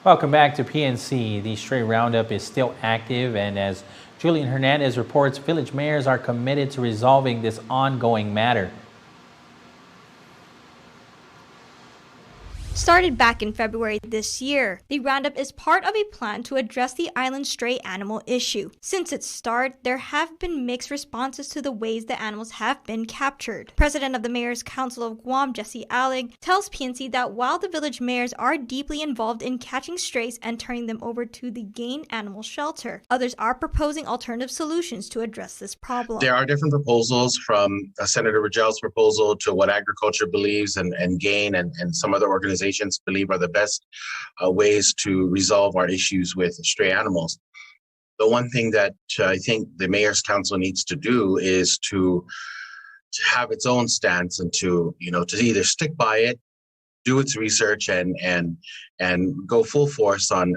Welcome back to PNC. The stray roundup is still active, and as Julian Hernandez reports, village mayors are committed to resolving this ongoing matter. Started back in February this year, the roundup is part of a plan to address the island's stray animal issue. Since its start, there have been mixed responses to the ways the animals have been captured. President of the Mayor's Council of Guam, Jesse Allig, tells PNC that while the village mayors are deeply involved in catching strays and turning them over to the Game Animal Shelter, others are proposing alternative solutions to address this problem. There are different proposals, from Senator Rigel's proposal to what agriculture believes and GAIN and some other organizations believe are the best ways to resolve our issues with stray animals. The one thing that I think the Mayor's Council needs to do is to have its own stance and to either stick by it, do its research, and go full force on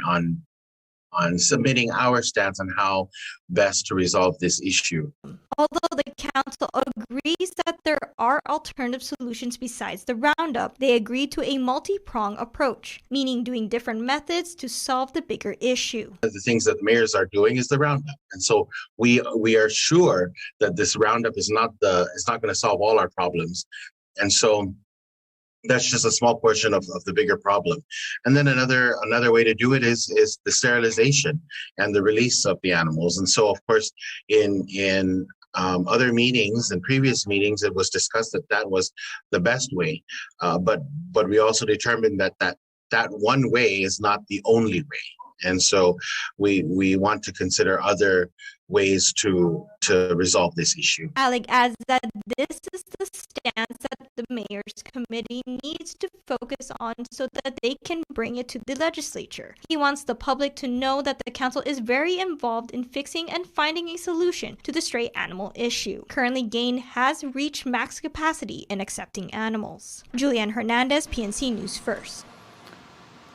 submitting our stance on how best to resolve this issue. Although the council agrees that there are alternative solutions besides the roundup, they agreed to a multi-pronged approach, meaning doing different methods to solve the bigger issue. The things that the mayors are doing is the roundup, and so we are sure that this roundup is not going to solve all our problems, and so that's just a small portion of the bigger problem. And then another way to do it is the sterilization and the release of the animals. And so, of course, in other meetings and previous meetings, it was discussed that was the best way. But we also determined that one way is not the only way. And so we want to consider other ways to resolve this issue. Alec adds that this is the stance that the Mayor's Committee needs to focus on so that they can bring it to the legislature. He wants the public to know that the council is very involved in fixing and finding a solution to the stray animal issue. Currently, GAIN has reached max capacity in accepting animals. Julianne Hernandez, PNC News First.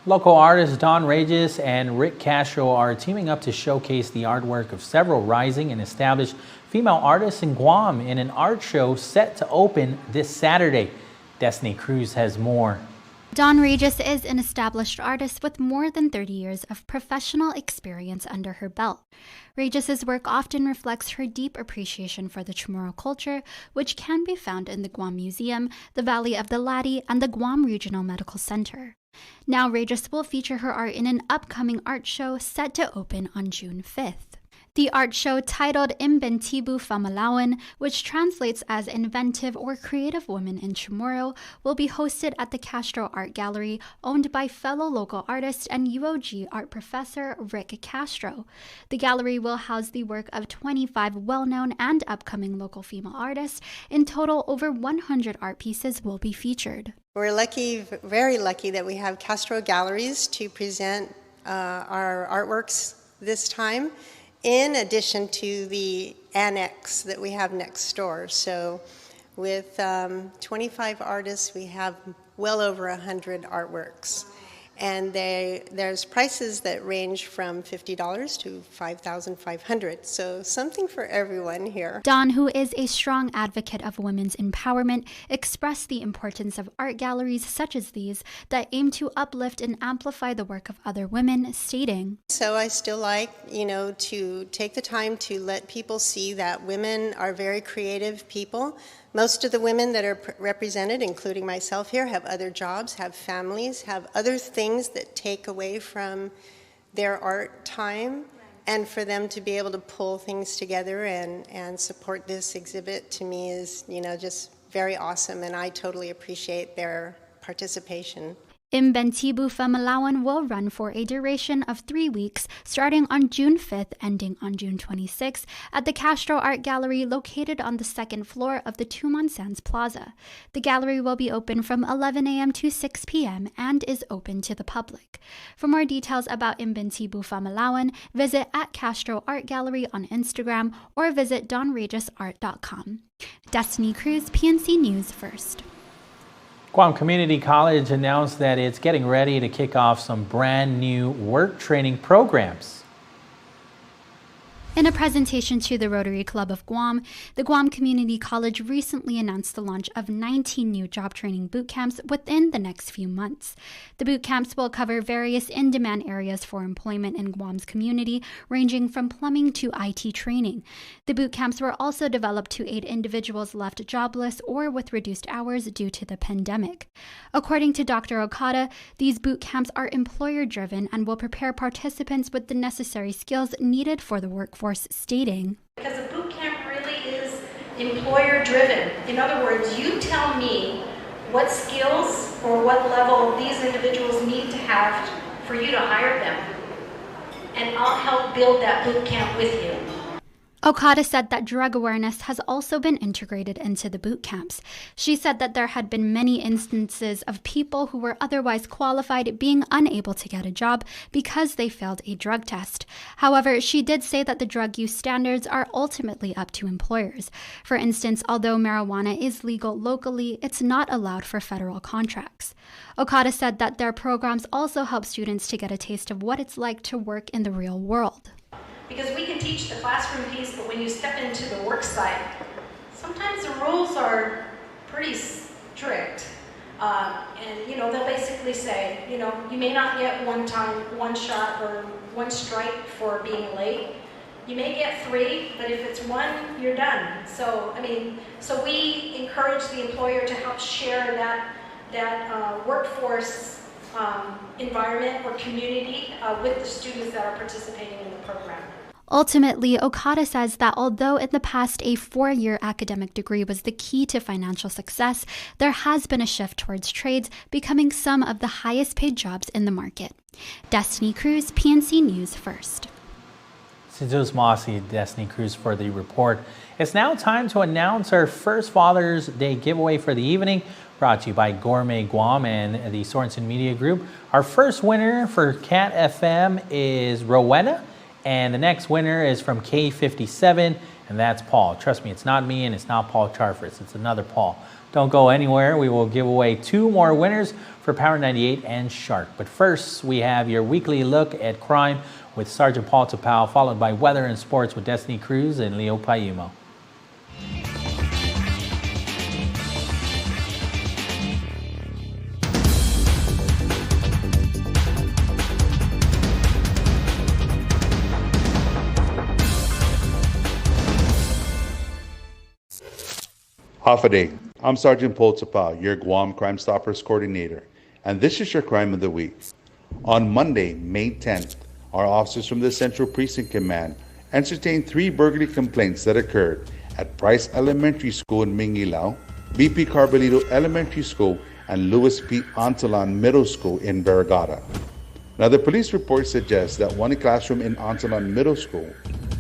Local artists Don Regis and Rick Castro are teaming up to showcase the artwork of several rising and established female artists in Guam in an art show set to open this Saturday. Destiny Cruz has more. Don Regis is an established artist with more than 30 years of professional experience under her belt. Regis's work often reflects her deep appreciation for the Chamorro culture, which can be found in the Guam Museum, the Valley of the Ladi, and the Guam Regional Medical Center. Now Regis will feature her art in an upcoming art show set to open on June 5th. The art show, titled Imbentibu Famalawan, which translates as Inventive or Creative Women in Chamorro, will be hosted at the Castro Art Gallery, owned by fellow local artist and UOG art professor Rick Castro. The gallery will house the work of 25 well-known and upcoming local female artists. In total, over 100 art pieces will be featured. We're lucky, very lucky, that we have Castro Galleries to present our artworks this time, in addition to the annex that we have next door. So with 25 artists, we have well over 100 artworks. And there's prices that range from $50 to $5,500. So something for everyone here. Don, who is a strong advocate of women's empowerment, expressed the importance of art galleries such as these that aim to uplift and amplify the work of other women, stating, "So I still like, to take the time to let people see that women are very creative people. Most of the women that are represented, including myself here, have other jobs, have families, have other things that take away from their art time. And for them to be able to pull things together and support this exhibit, to me, is, just very awesome. And I totally appreciate their participation." Imbentibu Famalawan will run for a duration of 3 weeks, starting on June 5th, ending on June 26th, at the Castro Art Gallery located on the second floor of the Tumon Sands Plaza. The gallery will be open from 11 a.m. to 6 p.m. and is open to the public. For more details about Imbentibu Famalawan, visit at Castro Art Gallery on Instagram or visit donregisart.com. Destiny Cruz, PNC News First. Guam Community College announced that it's getting ready to kick off some brand new work training programs. In a presentation to the Rotary Club of Guam, the Guam Community College recently announced the launch of 19 new job training boot camps within the next few months. The boot camps will cover various in-demand areas for employment in Guam's community, ranging from plumbing to IT training. The boot camps were also developed to aid individuals left jobless or with reduced hours due to the pandemic. According to Dr. Okada, these boot camps are employer-driven and will prepare participants with the necessary skills needed for the workforce, stating, because a boot camp really is employer driven. In other words, you tell me what skills or what level these individuals need to have for you to hire them, and I'll help build that boot camp with you. Okada said that drug awareness has also been integrated into the boot camps. She said that there had been many instances of people who were otherwise qualified being unable to get a job because they failed a drug test. However, she did say that the drug use standards are ultimately up to employers. For instance, although marijuana is legal locally, it's not allowed for federal contracts. Okada said that their programs also help students to get a taste of what it's like to work in the real world. Because we can teach the classroom piece, but when you step into the work site, sometimes the rules are pretty strict. And they'll basically say, you may not get one shot or one strike for being late. You may get 3, but if it's 1, you're done. So we encourage the employer to help share that workforce environment or community with the students that are participating in the program. Ultimately, Okada says that although in the past a 4-year academic degree was the key to financial success, there has been a shift towards trades becoming some of the highest paid jobs in the market. Destiny Cruz, PNC News First. Since Mossy, Destiny Cruz for the report. It's now time to announce our first Father's Day giveaway for the evening, brought to you by Gourmet Guam and the Sorensen Media Group. Our first winner for Cat FM is Rowena, and the next winner is from K57, and that's Paul. Trust me, it's not me and it's not Paul Charfris, it's another Paul. Don't go anywhere. We will give away 2 more winners for Power 98 and Shark. But first, we have your weekly look at crime with Sergeant Paul Tapao, followed by weather and sports with Destiny Cruz and Leo Payumo. Half a day. I'm Sergeant Paul Tapao, your Guam Crime Stoppers Coordinator, and this is your Crime of the Week. On Monday, May 10th, our officers from the Central Precinct Command entertained 3 burglary complaints that occurred at Price Elementary School in Mingilao, BP Carbolito Elementary School, and Louis P. Antolon Middle School in Barragata. Now, the police report suggests that 1 classroom in Antolon Middle School,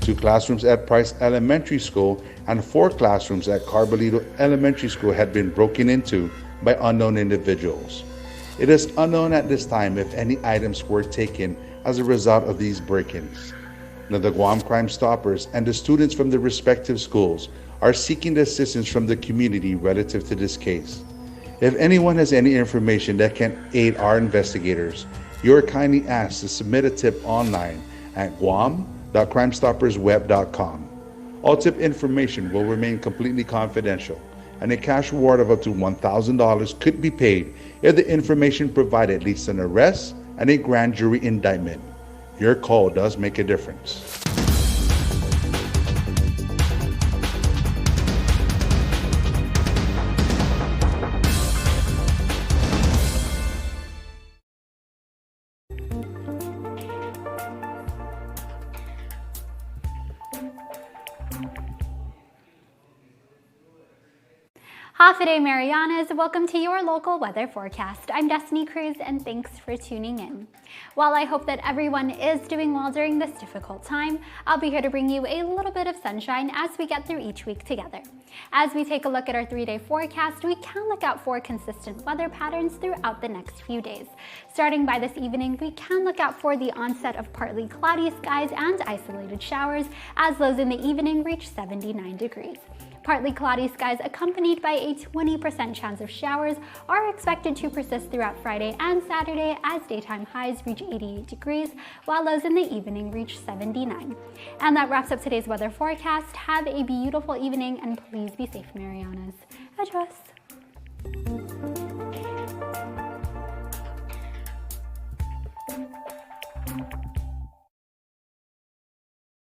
2 classrooms at Price Elementary School, and 4 classrooms at Carbolito Elementary School had been broken into by unknown individuals. It is unknown at this time if any items were taken as a result of these break-ins. Now, the Guam Crime Stoppers and the students from the respective schools are seeking the assistance from the community relative to this case. If anyone has any information that can aid our investigators, you are kindly asked to submit a tip online at guam.crimestoppersweb.com. All tip information will remain completely confidential, and a cash reward of up to $1,000 could be paid if the information provided leads to an arrest and a grand jury indictment. Your call does make a difference. Hafa Marianas, welcome to your local weather forecast. I'm Destiny Cruz and thanks for tuning in. While I hope that everyone is doing well during this difficult time, I'll be here to bring you a little bit of sunshine as we get through each week together. As we take a look at our 3-day forecast, we can look out for consistent weather patterns throughout the next few days. Starting by this evening, we can look out for the onset of partly cloudy skies and isolated showers as lows in the evening reach 79 degrees. Partly cloudy skies accompanied by a 20% chance of showers are expected to persist throughout Friday and Saturday as daytime highs reach 88 degrees, while lows in the evening reach 79. And that wraps up today's weather forecast. Have a beautiful evening and please be safe, Marianas. Adios.